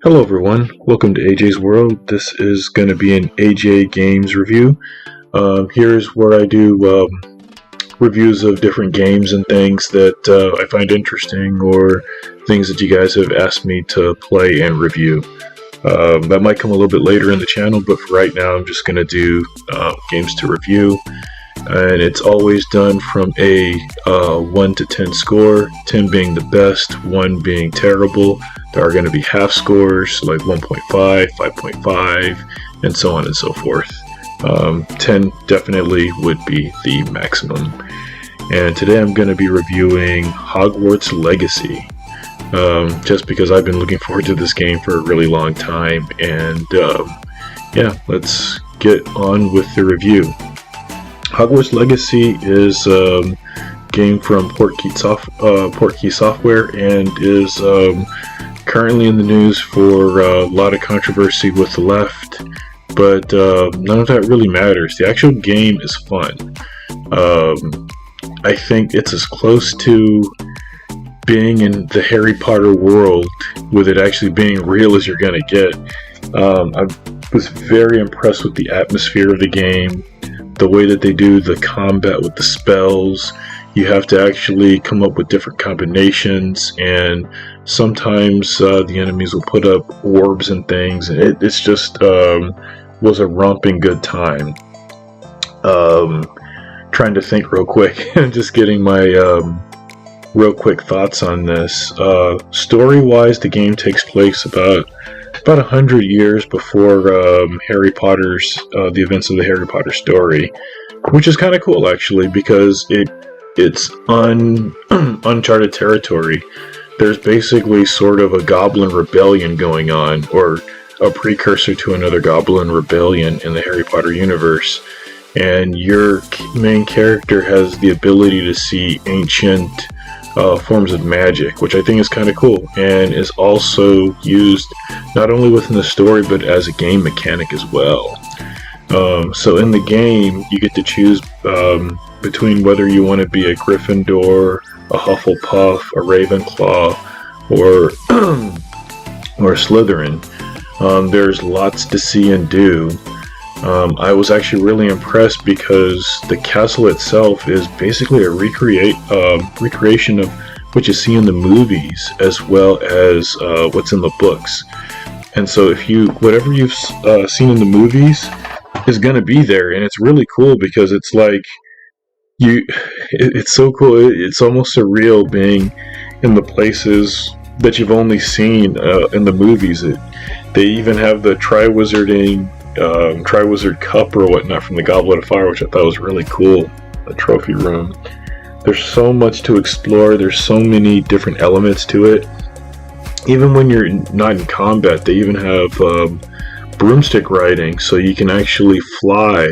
Hello everyone, welcome to AJ's World. This is going to be an AJ Games review. Here's where I do reviews of different games and things that I find interesting or things that you guys have asked me to play and review. That might come a little bit later in the channel, but for right now I'm just going to do games to review. And it's always done from a 1 to 10 score, 10 being the best, 1 being terrible. There are going to be half scores like 1.5, 5.5, and so on and so forth. 10 definitely would be the maximum. And today I'm going to be reviewing Hogwarts Legacy. Just because I've been looking forward to this game for a really long time. And yeah, let's get on with the review. Hogwarts Legacy is a game from Portkey Software and is currently in the news for a lot of controversy with the left, but none of that really matters. The actual game is fun. I think it's as close to being in the Harry Potter world with it actually being real as you're gonna get. I was very impressed with the atmosphere of the game, the way that they do the combat with the spells. You have to actually come up with different combinations, and sometimes the enemies will put up orbs and things, and it's just was a romping good time. Trying to think real quick and just getting my real quick thoughts on this. Story-wise, the game takes place about 100 years before Harry Potter's the events of the Harry Potter story, which is kind of cool actually, because it's uncharted territory. There's basically sort of a goblin rebellion going on, or a precursor to another goblin rebellion in the Harry Potter universe, and your main character has the ability to see ancient forms of magic, which I think is kind of cool, and is also used not only within the story but as a game mechanic as well. So in the game you get to choose between whether you want to be a Gryffindor, a Hufflepuff, a Ravenclaw, or or Slytherin. There's lots to see and do. I was actually really impressed because the castle itself is basically a recreation of what you see in the movies as well as what's in the books. And so whatever you've seen in the movies is going to be there, and it's really cool because it's like it's so cool. It's almost surreal being in the places that you've only seen in the movies. They even have the Triwizard Cup or whatnot from the Goblet of Fire, which I thought was really cool. The trophy room. There's so much to explore. There's so many different elements to it. Even when you're not in combat, they even have broomstick riding, so you can actually fly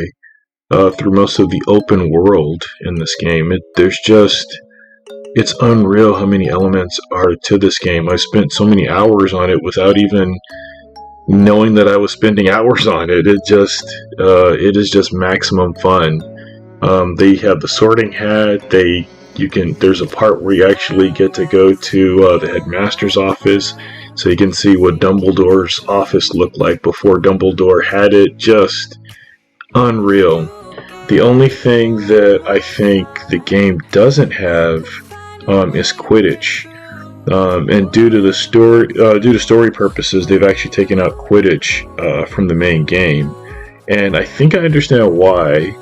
through most of the open world in this game. It's unreal how many elements are to this game. I spent so many hours on it without even knowing that I was spending hours on it. It is just maximum fun. They have the sorting hat. There's a part where you actually get to go to the headmaster's office, so you can see what Dumbledore's office looked like before Dumbledore had it. Just unreal. The only thing that I think the game doesn't have is Quidditch. And due to story purposes, they've actually taken out Quidditch from the main game, and I think I understand why.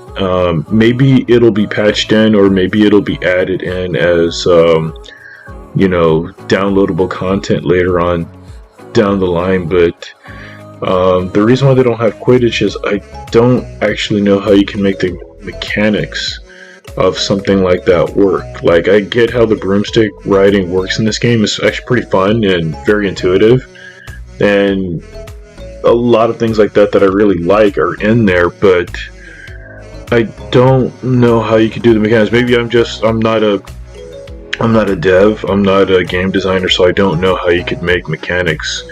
Maybe it'll be patched in, or maybe it'll be added in as downloadable content later on down the line. But the reason why they don't have Quidditch is I don't actually know how you can make the mechanics of something like that work. Like, I get how the broomstick riding works in this game. It's actually pretty fun and very intuitive, and a lot of things like that I really like are in there, but I don't know how you could do the mechanics. Maybe I'm not a dev, I'm not a game designer, so I don't know how you could make mechanics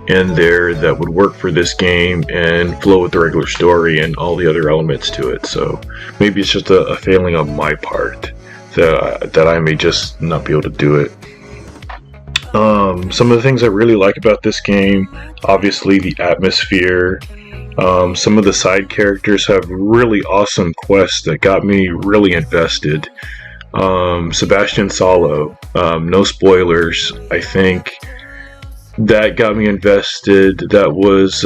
in there that would work for this game and flow with the regular story and all the other elements to it. So maybe it's just a failing on my part that I may just not be able to do it. Some of the things I really like about this game, obviously the atmosphere. Some of the side characters have really awesome quests that got me really invested. Sebastian Salo, no spoilers, I think that got me invested. That was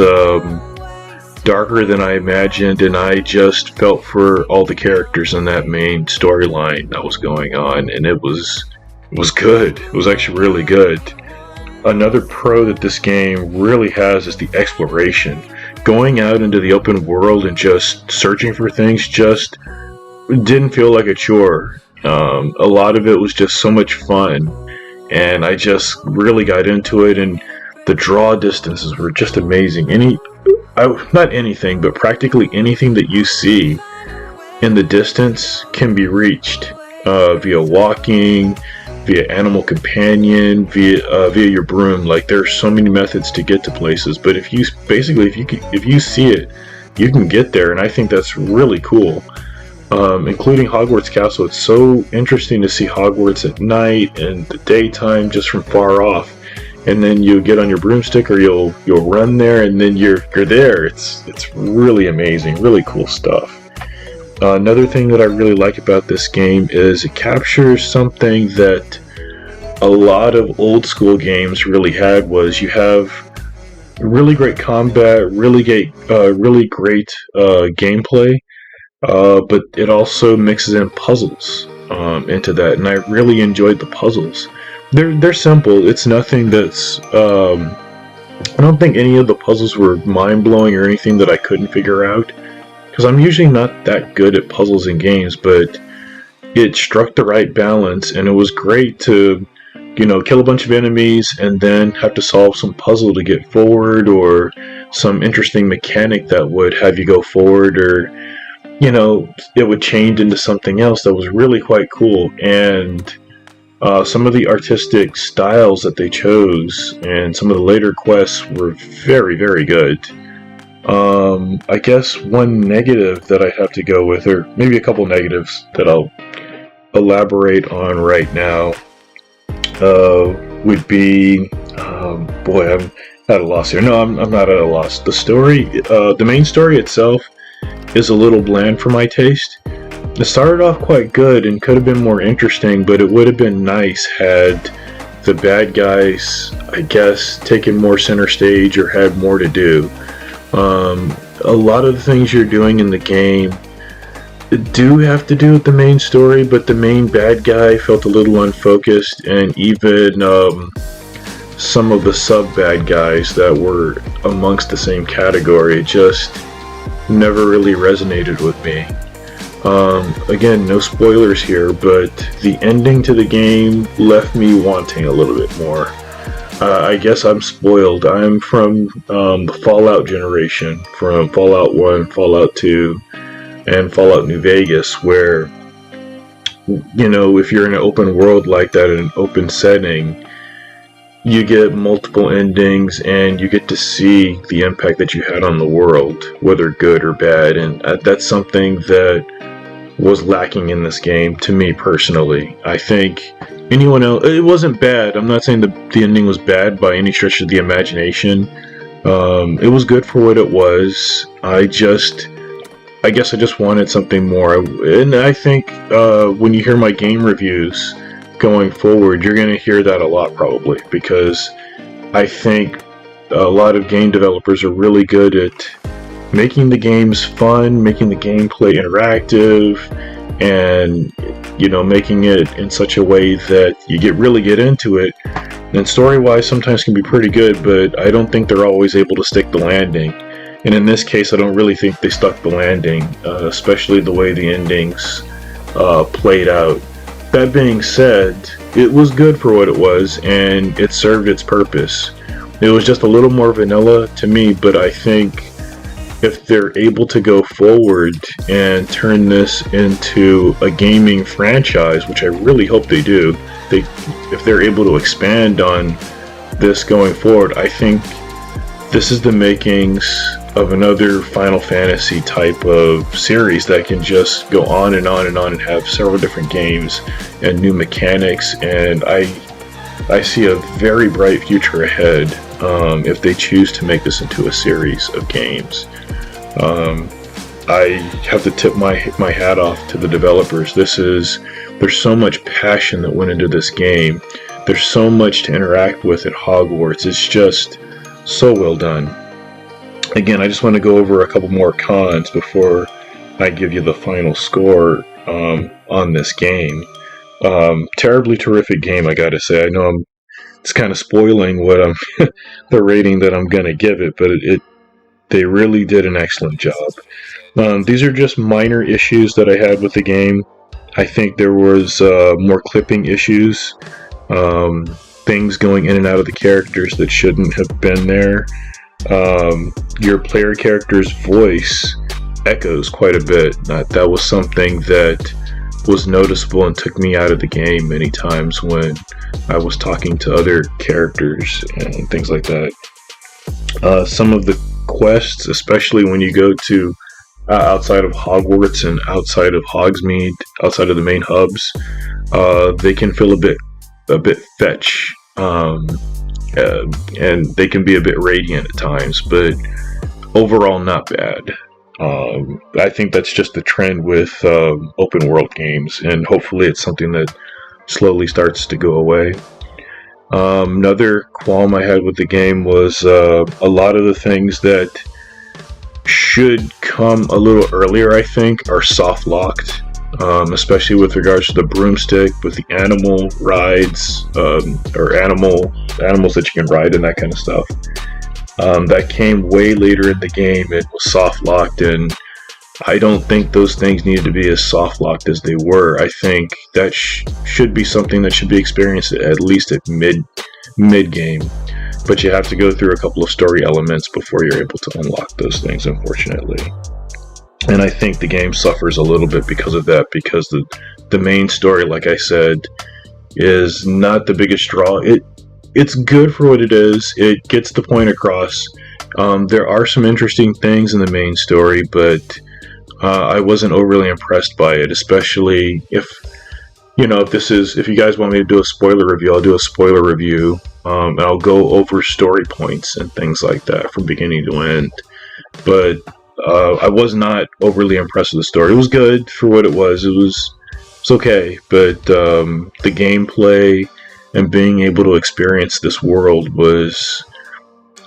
darker than I imagined, and I just felt for all the characters in that main storyline that was going on, and it was good. It was actually really good. Another pro that this game really has is the exploration. Going out into the open world and just searching for things just didn't feel like a chore. A lot of it was just so much fun, and I just really got into it. And the draw distances were just amazing. Not anything, but practically anything that you see in the distance can be reached via walking, via animal companion, via your broom. Like, there's so many methods to get to places, but if you see it, you can get there, and I think that's really cool. Including Hogwarts Castle. It's so interesting to see Hogwarts at night and the daytime just from far off. And then you get on your broomstick, or you'll run there, and then you're there. It's really amazing, really cool stuff. Another thing that I really like about this game is it captures something that a lot of old school games really had. Was you have really great combat, really great gameplay, but it also mixes in puzzles into that, and I really enjoyed the puzzles. They're simple. It's nothing that's I don't think any of the puzzles were mind-blowing or anything that I couldn't figure out, because I'm usually not that good at puzzles in games, but it struck the right balance, and it was great to, kill a bunch of enemies and then have to solve some puzzle to get forward, or some interesting mechanic that would have you go forward, or it would change into something else that was really quite cool. And some of the artistic styles that they chose and some of the later quests were very, very good. I guess one negative that I have to go with, or maybe a couple negatives that I'll elaborate on right now, would be, boy, I'm at a loss here. No, I'm not at a loss. The story, the main story itself is a little bland for my taste. It started off quite good and could have been more interesting, but it would have been nice had the bad guys, I guess, taken more center stage or had more to do. A lot of the things you're doing in the game do have to do with the main story, but the main bad guy felt a little unfocused, and even some of the sub-bad guys that were amongst the same category just never really resonated with me. Again, no spoilers here, but the ending to the game left me wanting a little bit more. I guess I'm spoiled. I'm from the Fallout generation, from Fallout 1, Fallout 2, and Fallout New Vegas, where, if you're in an open world like that, in an open setting, you get multiple endings, and you get to see the impact that you had on the world, whether good or bad, and that's something that was lacking in this game, to me personally. I think anyone else, it wasn't bad. I'm not saying the ending was bad by any stretch of the imagination. It was good for what it was. I guess I just wanted something more. And I think when you hear my game reviews going forward, you're going to hear that a lot, probably, because I think a lot of game developers are really good at making the games fun, making the gameplay interactive, and making it in such a way that you really get into it. And story-wise, sometimes can be pretty good, but I don't think they're always able to stick the landing. And in this case, I don't really think they stuck the landing, especially the way the endings played out. That being said, it was good for what it was, and it served its purpose. It was just a little more vanilla to me, but I think if they're able to go forward and turn this into a gaming franchise, which I really hope they do, if they're able to expand on this going forward, I think this is the makings of another Final Fantasy type of series that can just go on and on and on and have several different games and new mechanics. And I see a very bright future ahead if they choose to make this into a series of games. I have to tip my hat off to the developers. There's so much passion that went into this game. There's so much to interact with at Hogwarts. It's just so well done. Again, I just want to go over a couple more cons before I give you the final score on this game. Terribly terrific game, I gotta say. I know it's kind of spoiling what the rating that I'm gonna give it, but they really did an excellent job. These are just minor issues that I had with the game. I think there was more clipping issues, things going in and out of the characters that shouldn't have been there. Your player character's voice echoes quite a bit. That was something that was noticeable and took me out of the game many times when I was talking to other characters and things like that. Some of the quests, especially when you go to outside of Hogwarts and outside of Hogsmeade, outside of the main hubs, they can feel a bit fetch, and they can be a bit radiant at times, but overall not bad. I think that's just the trend with open world games, and hopefully it's something that slowly starts to go away. Another qualm I had with the game was a lot of the things that should come a little earlier, I think, are soft locked, especially with regards to the broomstick, with the animal rides, or animals that you can ride and that kind of stuff. That came way later in the game. It was soft locked, and I don't think those things needed to be as soft locked as they were. I think that should be something that should be experienced at least at mid game. But you have to go through a couple of story elements before you're able to unlock those things, unfortunately. And I think the game suffers a little bit because of that, because the main story, like I said, is not the biggest draw. It's good for what it is. It gets the point across. There are some interesting things in the main story, but I wasn't overly impressed by it, especially if you guys want me to do a spoiler review, I'll do a spoiler review. And I'll go over story points and things like that from beginning to end. But I was not overly impressed with the story. It was good for what it was. It's okay, but the gameplay and being able to experience this world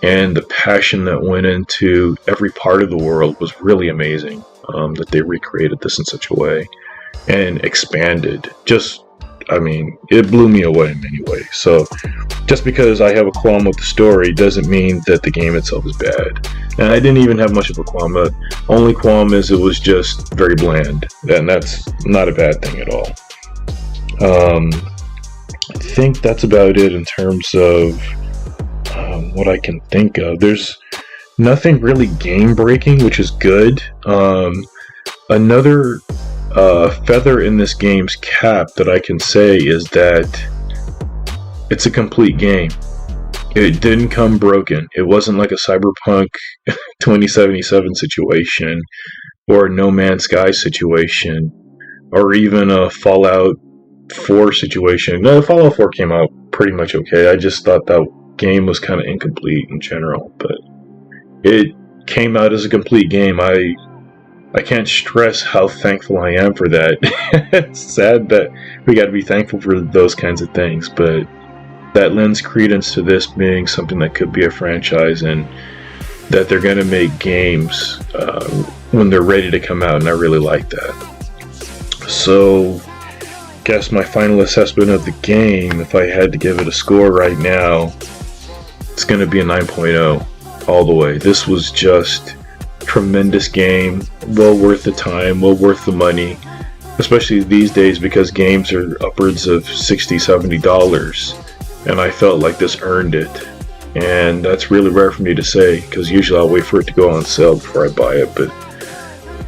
and the passion that went into every part of the world was really amazing. That they recreated this in such a way and expanded. It blew me away in many ways. So just because I have a qualm with the story doesn't mean that the game itself is bad. And I didn't even have much of a qualm. The only qualm is it was just very bland, and that's not a bad thing at all. I think that's about it in terms of what I can think of. There's nothing really game breaking, which is good. Another feather in this game's cap that I can say is that it's a complete game. It didn't come broken. It wasn't like a Cyberpunk 2077 situation or a No Man's Sky situation or even a Fallout 4 situation. No, Fallout 4 came out pretty much okay. I just thought that game was kind of incomplete in general, but it came out as a complete game. I can't stress how thankful I am for that. It's sad that we got to be thankful for those kinds of things, but that lends credence to this being something that could be a franchise and that they're going to make games when they're ready to come out, and I really like that. So, guess my final assessment of the game, if I had to give it a score right now, it's going to be a 9.0 all the way. This was just tremendous game, well worth the time, well worth the money, especially these days because games are upwards of $60-$70, and I felt like this earned it. And that's really rare for me to say, because usually I'll wait for it to go on sale before I buy it, but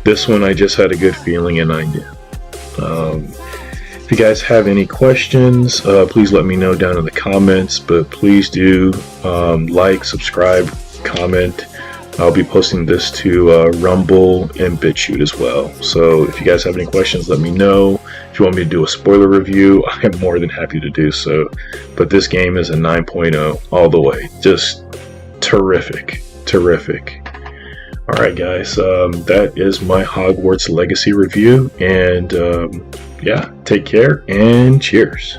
this one I just had a good feeling and I knew. If you guys have any questions, please let me know down in the comments, but please do like, subscribe, comment, I'll be posting this to Rumble and BitChute as well. So if you guys have any questions, let me know. If you want me to do a spoiler review, I am more than happy to do so. But this game is a 9.0 all the way. Just terrific. Alright guys, that is my Hogwarts Legacy review. And yeah, take care and cheers.